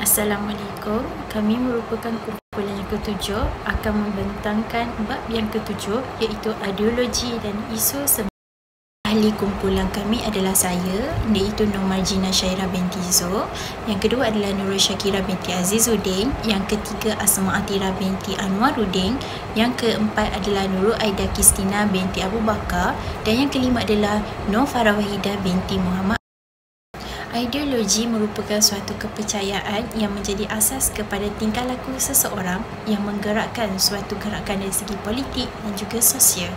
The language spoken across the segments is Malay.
Assalamualaikum. Kami merupakan kumpulan yang ketujuh akan membentangkan bab yang ketujuh iaitu ideologi dan isu semasa. Ahli kumpulan kami adalah saya, iaitu Nur Marjina Syairah binti Zo. Yang kedua adalah Nurul Syakira binti Azizuddin. Yang ketiga Asma Atira binti Anwaruddin. Yang keempat adalah Nurul Aida Kristina binti Abu Bakar. Dan yang kelima adalah Nur Farah Wahidah binti Muhammad. Ideologi merupakan suatu kepercayaan yang menjadi asas kepada tingkah laku seseorang yang menggerakkan suatu gerakan dari segi politik dan juga sosial.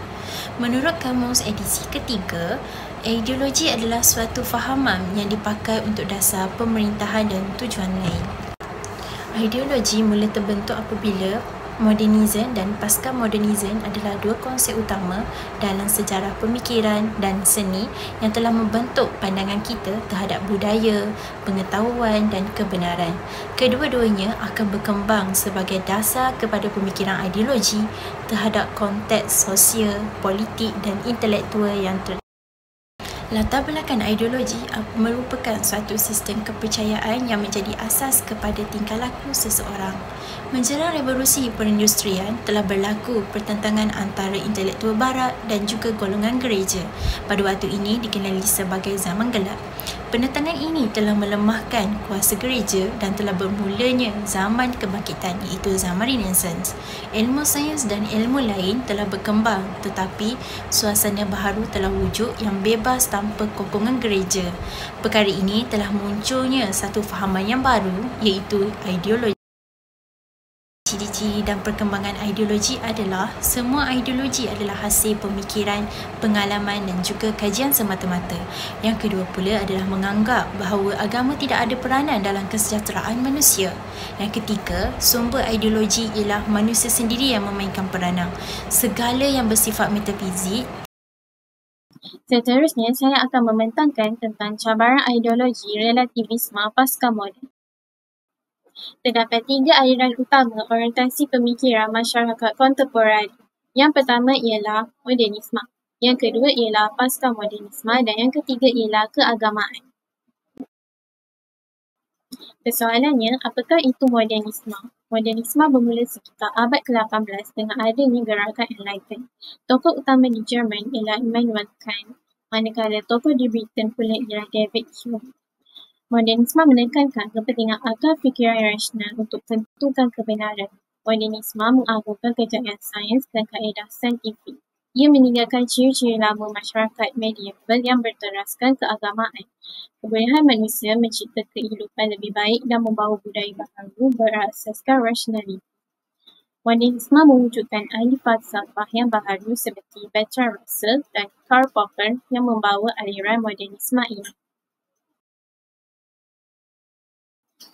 Menurut Kamus edisi ketiga, ideologi adalah suatu fahaman yang dipakai untuk dasar pemerintahan dan tujuan lain. Ideologi mula terbentuk apabila modernisme dan pasca modernisme adalah dua konsep utama dalam sejarah pemikiran dan seni yang telah membentuk pandangan kita terhadap budaya, pengetahuan dan kebenaran. Kedua-duanya akan berkembang sebagai dasar kepada pemikiran ideologi terhadap konteks sosial, politik dan intelektual yang Latar belakang ideologi merupakan suatu sistem kepercayaan yang menjadi asas kepada tingkah laku seseorang. Menjelang revolusi perindustrian telah berlaku pertentangan antara intelektual barat dan juga golongan gereja. Pada waktu ini dikenali sebagai zaman gelap. Penentangan ini telah melemahkan kuasa gereja dan telah bermulanya zaman kebangkitan iaitu zaman Renaissance. Ilmu sains dan ilmu lain telah berkembang tetapi suasana baharu telah wujud yang bebas tanpa kokongan gereja. Perkara ini telah munculnya satu fahaman yang baru iaitu ideologi. Ciri-ciri dan perkembangan ideologi adalah semua ideologi adalah hasil pemikiran, pengalaman dan juga kajian semata-mata. Yang kedua pula adalah menganggap bahawa agama tidak ada peranan dalam kesejahteraan manusia. Yang ketiga, sumber ideologi ialah manusia sendiri yang memainkan peranan. Segala yang bersifat metafizik. Seterusnya, saya akan membentangkan tentang cabaran ideologi relativisme pasca moden. Terdapat tiga aliran utama orientasi pemikiran masyarakat kontemporer. Yang pertama ialah modernisme, yang kedua ialah pasca modernisme dan yang ketiga ialah keagamaan. Persoalannya, apakah itu modernisme? Modernisme bermula sekitar abad ke-18 dengan adanya gerakan Enlightenment. Tokoh utama di Jerman ialah Immanuel Kant, manakala tokoh di Britain pula ialah David Hume. Modernisme menekankan kepentingan akal fikiran rasional untuk tentukan kebenaran. Modernisme mengagungkan kejayaan sains dan kaedah saintifik. Ia meninggalkan ciri-ciri lama masyarakat medieval yang berteraskan keagamaan. Kebolehan manusia mencipta kehidupan lebih baik dan membawa budaya baharu berasaskan rasionaliti. Modernisme mewujudkan ahli falsafah yang baharu seperti Bertrand Russell dan Karl Popper yang membawa aliran modernisme ini.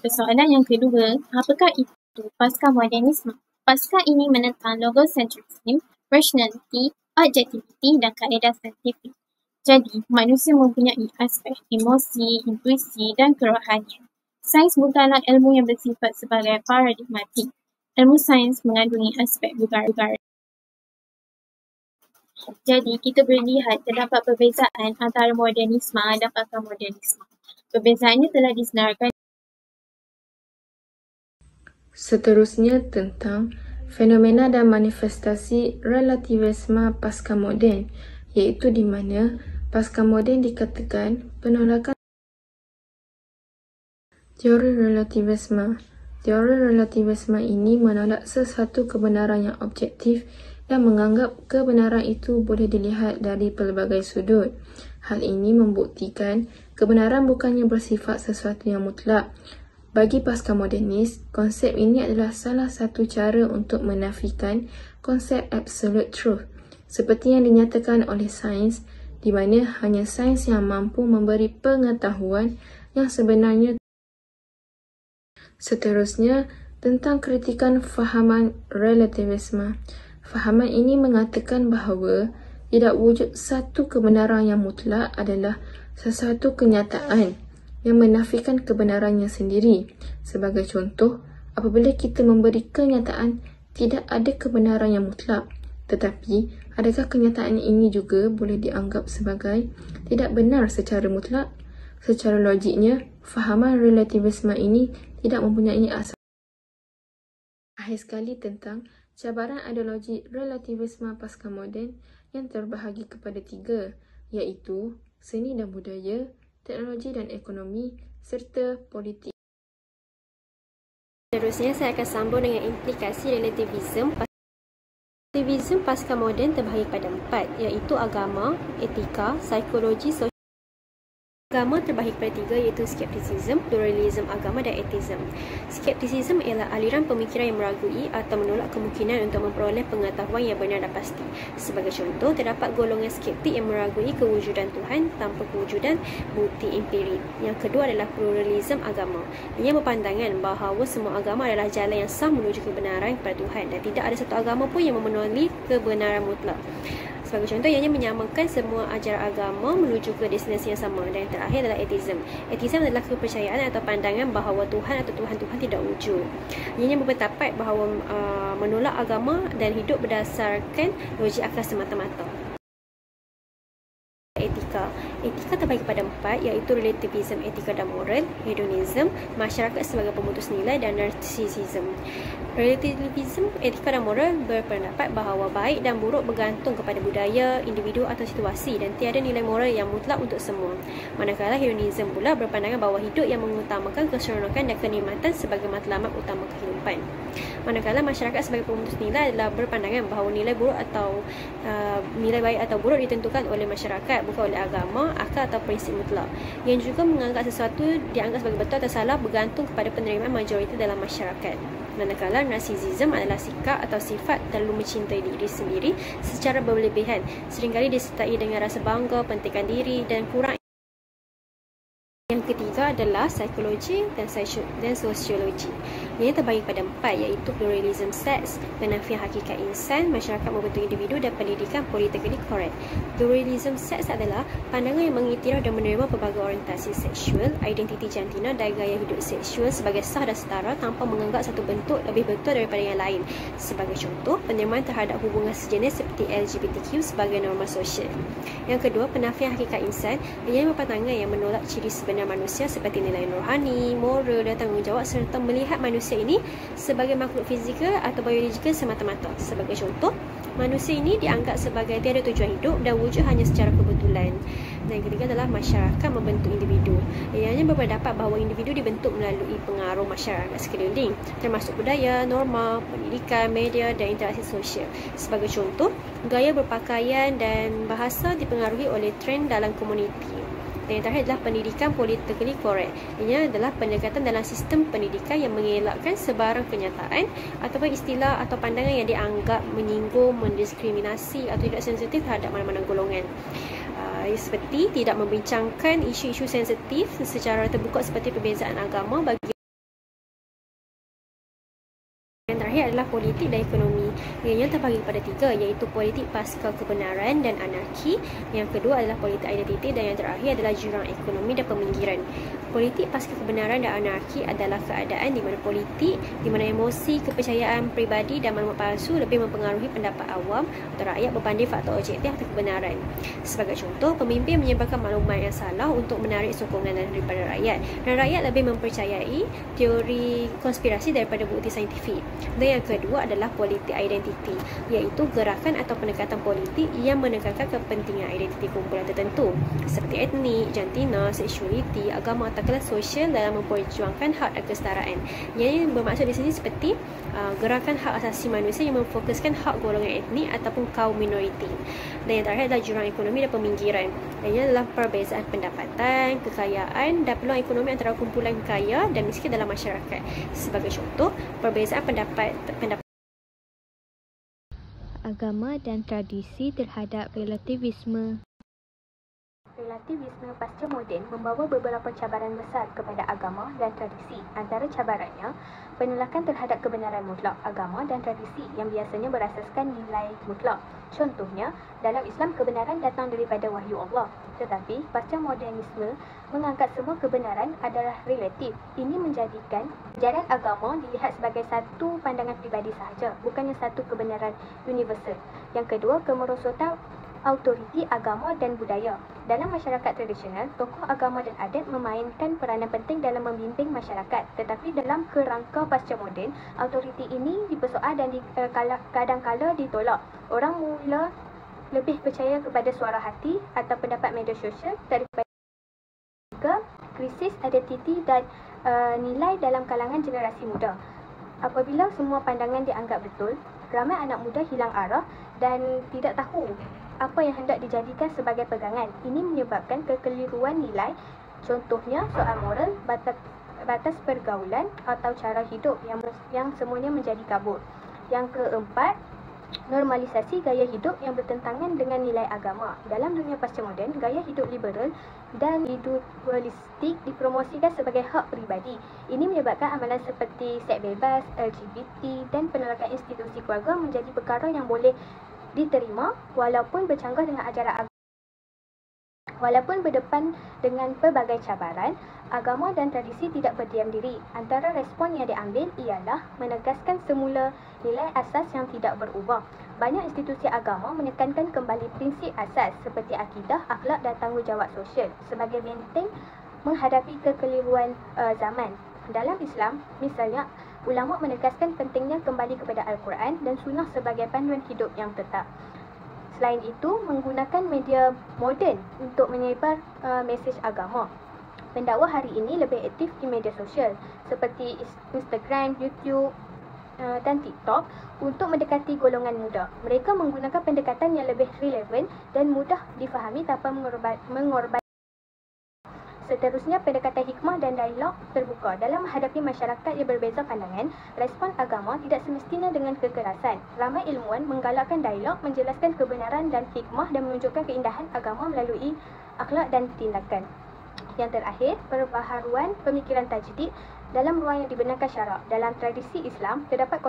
Persoalan yang kedua, apakah itu pasca modernisme? Pasca ini menentang logocentrism, rationality, objectivity dan kaedah saintifik. Jadi, manusia mempunyai aspek emosi, intuisi dan kerohanian. Sains bukanlah ilmu yang bersifat sebagai paradigmatik. Ilmu sains mengandungi aspek budaya. Jadi, kita boleh lihat terdapat perbezaan antara modernisme dan pasca modernisme. Perbezaannya telah disenaraikan. Seterusnya tentang fenomena dan manifestasi relativisme pasca moden, iaitu di mana pasca moden dikatakan penolakan teori relativisme. Teori relativisme ini menolak sesuatu kebenaran yang objektif dan menganggap kebenaran itu boleh dilihat dari pelbagai sudut. Hal ini membuktikan kebenaran bukannya bersifat sesuatu yang mutlak. Bagi pasca modernis, konsep ini adalah salah satu cara untuk menafikan konsep absolute truth, seperti yang dinyatakan oleh sains, di mana hanya sains yang mampu memberi pengetahuan yang sebenarnya. Seterusnya, tentang kritikan fahaman relativisme. Fahaman ini mengatakan bahawa tidak wujud satu kebenaran yang mutlak adalah sesuatu kenyataan yang menafikan kebenarannya sendiri. Sebagai contoh, apabila kita memberi kenyataan tidak ada kebenaran yang mutlak, tetapi adakah kenyataan ini juga boleh dianggap sebagai tidak benar secara mutlak? Secara logiknya, Fahaman relativisme ini tidak mempunyai asas. Akhir sekali tentang cabaran ideologi relativisme pasca moden yang terbahagi kepada 3, iaitu seni dan budaya, teknologi dan ekonomi, serta politik. Seterusnya, saya akan sambung dengan implikasi relativism. Relativism pasca moden terbahagi pada 4, iaitu agama, etika, psikologi, sosial. Agama terbahagi kepada 3, iaitu skepticism, pluralism agama dan atheism. Skepticism ialah aliran pemikiran yang meragui atau menolak kemungkinan untuk memperoleh pengetahuan yang benar dan pasti. Sebagai contoh, terdapat golongan skeptik yang meragui kewujudan Tuhan tanpa kewujudan bukti empirik. Yang kedua adalah pluralism agama. Ia berpandangan bahawa semua agama adalah jalan yang sah menuju kebenaran kepada Tuhan dan tidak ada satu agama pun yang memenuhi kebenaran mutlak. Sebagai contoh, ianya menyamakan semua ajaran agama menuju ke destinasi yang sama. Dan yang terakhir adalah atheism. Atheism adalah kepercayaan atau pandangan bahawa Tuhan atau Tuhan-Tuhan tidak wujud. Ianya berpendapat bahawa menolak agama dan hidup berdasarkan logik akal semata-mata. Etika terbahagi kepada 4, iaitu relativism, etika dan moral, hedonism, masyarakat sebagai pemutus nilai dan narcissism. Relativism, etika dan moral berpendapat bahawa baik dan buruk bergantung kepada budaya, individu atau situasi dan tiada nilai moral yang mutlak untuk semua. Manakala hedonism pula berpandangan bahawa hidup yang mengutamakan keseronokan dan kenikmatan sebagai matlamat utama kehidupan. Manakala masyarakat sebagai pemutus nilai adalah berpandangan bahawa nilai buruk atau nilai baik atau buruk ditentukan oleh masyarakat, bukan oleh agama, akal atau prinsip mutlak. Yang juga menganggap sesuatu dianggap sebagai betul atau salah bergantung kepada penerimaan majoriti dalam masyarakat. Manakala narcissism adalah sikap atau sifat terlalu mencintai diri sendiri secara berlebihan, seringkali disertai dengan rasa bangga, pentingkan diri dan kurang. Yang ketiga adalah psikologi dan sosiologi. Ia terbahagi pada 4, iaitu pluralism seks, penafian hakikat insan, masyarakat membentuk individu dan pendidikan politically correct. Pluralism seks adalah pandangan yang mengiktiraf dan menerima pelbagai orientasi seksual, identiti jantina dan gaya hidup seksual sebagai sah dan setara tanpa menganggap satu bentuk lebih betul daripada yang lain. Sebagai contoh, penerimaan terhadap hubungan sejenis seperti LGBTQ sebagai norma sosial. Yang kedua, penafian hakikat insan. Ia berpandangan yang menolak ciri sebenar manusia seperti nilai rohani, moral dan tanggungjawab serta melihat manusia ini sebagai makhluk fizikal atau biologikal semata-mata. Sebagai contoh, manusia ini dianggap sebagai tiada tujuan hidup dan wujud hanya secara kebetulan. Dan yang ketiga adalah masyarakat membentuk individu. Ianya berpendapat bahawa individu dibentuk melalui pengaruh masyarakat sekeliling, termasuk budaya, norma, pendidikan, media dan interaksi sosial. Sebagai contoh, gaya berpakaian dan bahasa dipengaruhi oleh trend dalam komuniti. Dan yang terakhir adalah pendidikan politically correct. Ini adalah pendekatan dalam sistem pendidikan yang mengelakkan sebarang kenyataan ataupun istilah atau pandangan yang dianggap menyinggung, mendiskriminasi atau tidak sensitif terhadap mana-mana golongan. Seperti tidak membincangkan isu-isu sensitif secara terbuka seperti perbezaan agama bagi. Yang terakhir adalah politik dan ekonomi. Yang terbahagi kepada 3, iaitu politik pasca kebenaran dan anarki. Yang kedua adalah politik identiti dan yang terakhir adalah jurang ekonomi dan peminggiran. Politik pasca kebenaran dan anarki adalah keadaan di mana politik, di mana emosi, kepercayaan peribadi dan maklumat palsu lebih mempengaruhi pendapat awam atau rakyat berbanding faktor objektif atau kebenaran. Sebagai contoh, pemimpin menyebarkan maklumat yang salah untuk menarik sokongan daripada rakyat dan rakyat lebih mempercayai teori konspirasi daripada bukti saintifik. Dan yang kedua adalah politik identiti, iaitu gerakan atau pendekatan politik yang menekankan kepentingan identiti kumpulan tertentu seperti etnik, jantina, seksualiti, agama atau kelas sosial dalam memperjuangkan hak dan kesetaraan. Yang bermaksud di sini seperti gerakan hak asasi manusia yang memfokuskan hak golongan etnik ataupun kaum minoriti. Dan yang terakhir adalah jurang ekonomi dan peminggiran. Dan ini adalah perbezaan pendapatan, kekayaan dan peluang ekonomi antara kumpulan kaya dan miskin dalam masyarakat. Sebagai contoh, perbezaan pendapat agama dan tradisi terhadap relativisme. Relativisme pasca moden membawa beberapa cabaran besar kepada agama dan tradisi. Antara cabarannya, penolakan terhadap kebenaran mutlak agama dan tradisi yang biasanya berasaskan nilai mutlak. Contohnya, dalam Islam kebenaran datang daripada wahyu Allah. Tetapi, pasca modernisme menganggap semua kebenaran adalah relatif. Ini menjadikan ajaran agama dilihat sebagai satu pandangan pribadi sahaja, bukannya satu kebenaran universal. Yang kedua, kemerosotan autoriti agama dan budaya. Dalam masyarakat tradisional, tokoh agama dan adat memainkan peranan penting dalam membimbing masyarakat. Tetapi dalam kerangka pasca moden, autoriti ini dipersoal dan kadang-kala ditolak. Orang mula lebih percaya kepada suara hati atau pendapat media sosial daripada krisis identiti dan nilai dalam kalangan generasi muda. Apabila semua pandangan dianggap betul, ramai anak muda hilang arah dan tidak tahu apa yang hendak dijadikan sebagai pegangan. Ini menyebabkan kekeliruan nilai, contohnya soal moral, batas pergaulan atau cara hidup yang semuanya menjadi kabur. Yang keempat, normalisasi gaya hidup yang bertentangan dengan nilai agama. Dalam dunia pasca moden, gaya hidup liberal dan individualistik dipromosikan sebagai hak peribadi. Ini menyebabkan amalan seperti seks bebas, LGBT dan penolakan institusi keluarga menjadi perkara yang boleh diterima walaupun bercanggah dengan ajaran agama. Walaupun berdepan dengan pelbagai cabaran, agama dan tradisi tidak berdiam diri. Antara respon yang diambil ialah menegaskan semula nilai asas yang tidak berubah. Banyak institusi agama menekankan kembali prinsip asas seperti akidah, akhlak dan tanggungjawab sosial sebagai benteng menghadapi kekeliruan zaman. Dalam Islam, misalnya, ulama menegaskan pentingnya kembali kepada Al-Quran dan Sunnah sebagai panduan hidup yang tetap. Selain itu, menggunakan media moden untuk menyebar mesej agama. Pendakwa hari ini lebih aktif di media sosial seperti Instagram, YouTube dan TikTok untuk mendekati golongan muda. Mereka menggunakan pendekatan yang lebih relevan dan mudah difahami tanpa mengorbankan. Seterusnya, pendekatan hikmah dan dialog terbuka. Dalam menghadapi masyarakat yang berbeza pandangan, respon agama tidak semestinya dengan kekerasan. Ramai ilmuwan menggalakkan dialog, menjelaskan kebenaran dan hikmah dan menunjukkan keindahan agama melalui akhlak dan tindakan. Yang terakhir, perbaharuan pemikiran tajdid dalam ruang yang dibenarkan syarak. Dalam tradisi Islam, terdapat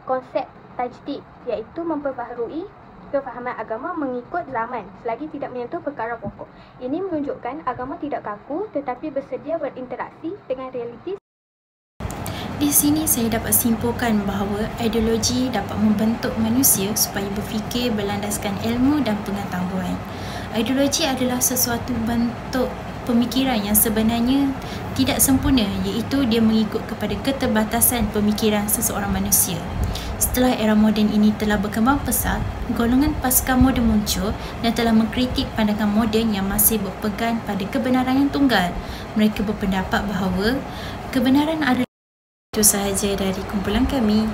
konsep tajdid iaitu memperbaharui kefahaman agama mengikut zaman selagi tidak menyentuh perkara pokok. Ini menunjukkan agama tidak kaku tetapi bersedia berinteraksi dengan realiti. Di sini saya dapat simpulkan bahawa ideologi dapat membentuk manusia supaya berfikir berlandaskan ilmu dan pengetahuan. Ideologi adalah sesuatu bentuk pemikiran yang sebenarnya tidak sempurna, iaitu dia mengikut kepada keterbatasan pemikiran seseorang manusia. Setelah era moden ini telah berkembang pesat, golongan pasca moden muncul dan telah mengkritik pandangan moden yang masih berpegang pada kebenaran yang tunggal. Mereka berpendapat bahawa kebenaran adalah. Itu sahaja dari kumpulan kami.